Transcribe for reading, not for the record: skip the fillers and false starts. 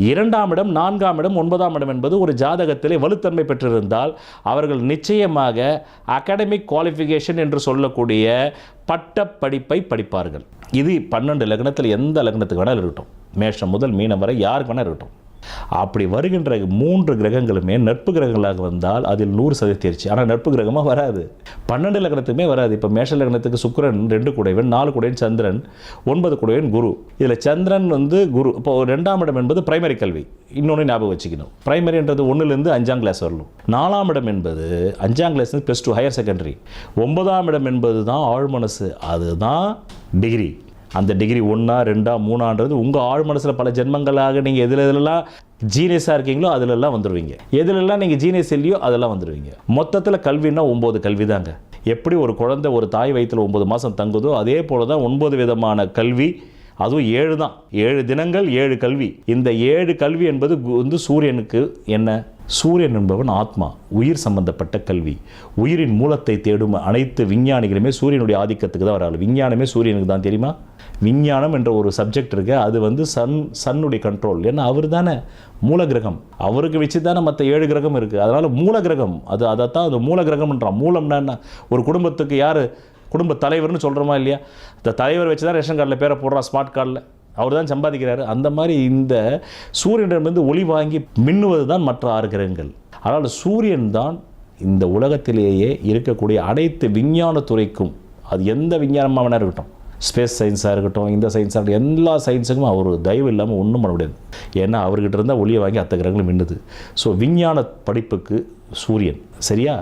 2ஆம் இடம், 4ஆம் இடம், 9ஆம் இடம் என்பது ஒரு ஜாதகத்திலே வலுத்தன்மை பெற்றிருந்தால் அவர்கள் நிச்சயமாக அகாடமிக் குவாலிஃபிகேஷன் என்று சொல்லக்கூடிய பட்டப்படிப்பை படிப்பார்கள். இது 12 லக்னத்தில் எந்த லக்னத்துக்கு வேணாலும் இருக்கட்டும், மேஷம் முதல் மீனம் வரை யாருக்கு வேணால் இருக்கட்டும். அப்படி வருகின்ற 3 கிரகங்களுமே நட்பு கிரகங்களாக வந்தால் அதில் 100% தேர்ச்சி. ஆனால் நட்பு கிரகமாக வராது, 12 லக்னத்துக்குமே வராது. இப்போ மேஷ லக்னத்துக்கு சுக்கிரன் 2 கூடையவன், 4 கூடையவன் சந்திரன், 9 கூடையவன் குரு. இதில் சந்திரன் குரு. இப்போ 2ஆம் இடம் என்பது பிரைமரி கல்வி. இன்னொன்று ஞாபகம் வச்சுக்கணும், பிரைமரின்றது 1லேருந்து 5ஆம் கிளாஸ் வரணும். 4ஆம் இடம் என்பது 5ஆம் கிளாஸ்லேருந்து +2 ஹையர் செகண்டரி. 9ஆம் இடம் என்பது தான் ஆழ்மனசு, அதுதான் டிகிரி. அந்த டிகிரி 1, 2, 3ன்றது உங்கள் ஆழ் மனசில் பல ஜென்மங்களாக நீங்கள் எதுலெல்லாம் ஜீனியஸாக இருக்கீங்களோ அதிலெல்லாம் வந்துடுவீங்க, எதுலெல்லாம் நீங்கள் ஜீனியஸ் இல்லையோ அதெல்லாம் வந்துடுவீங்க. மொத்தத்தில் கல்வின்னா 9 கல்வி தாங்க. எப்படி ஒரு குழந்தை ஒரு தாய் வயிற்றில் 9 மாதம் தங்குதோ அதே போல் தான் 9 விதமான கல்வி, அதுவும் 7 தான். 7 தினங்கள் 7 கல்வி. இந்த 7 கல்வி என்பது சூரியனுக்கு என்ன? சூரியன் என்பவன் ஆத்மா, உயிர் சம்பந்தப்பட்ட கல்வி. உயிரின் மூலத்தை தேடும் அனைத்து விஞ்ஞானிகளுமே சூரியனுடைய ஆதிக்கத்துக்கு தான் வராது. விஞ்ஞானமே சூரியனுக்கு தான், தெரியுமா? விஞ்ஞானம் என்ற ஒரு சப்ஜெக்ட் இருக்கு, அது சன்னுடைய கண்ட்ரோல். ஏன்னா அவர் தானே மூல கிரகம், அவருக்கு வச்சு தானே மற்ற 7 கிரகம் இருக்குது. அதனால் மூல கிரகம் அதைத்தான் அது மூல கிரகம்ன்றான். மூலம்னா என்ன? ஒரு குடும்பத்துக்கு யார் குடும்ப தலைவர்னு சொல்கிறோமா இல்லையா? இந்த தலைவர் வச்சு தான் ரேஷன் கார்டில் பேரை போடுறான், ஸ்மார்ட் கார்டில். அவர் தான் சம்பாதிக்கிறாரு. அந்த மாதிரி இந்த சூரியனிடமிருந்து ஒளி வாங்கி மின்னுவது தான் மற்ற 6 கிரகங்கள். அதனால் சூரியன் தான் இந்த உலகத்திலேயே இருக்கக்கூடிய அனைத்து விஞ்ஞான துறைக்கும், அது எந்த விஞ்ஞானமாக வேணா இருக்கட்டும், ஸ்பேஸ் சயின்ஸாக இருக்கட்டும், இந்த சயின்ஸாக இருக்கட்டும், எல்லா சயின்ஸுக்கும் அவர் தயவு இல்லாமல் ஒன்றும் பண்ண முடியாது. ஏன்னா அவர்கிட்ட இருந்தால் ஒளியை வாங்கி அத்த கிரகங்களும் மின்னுது. ஸோ விஞ்ஞான படிப்புக்கு சூரியன், சரியா?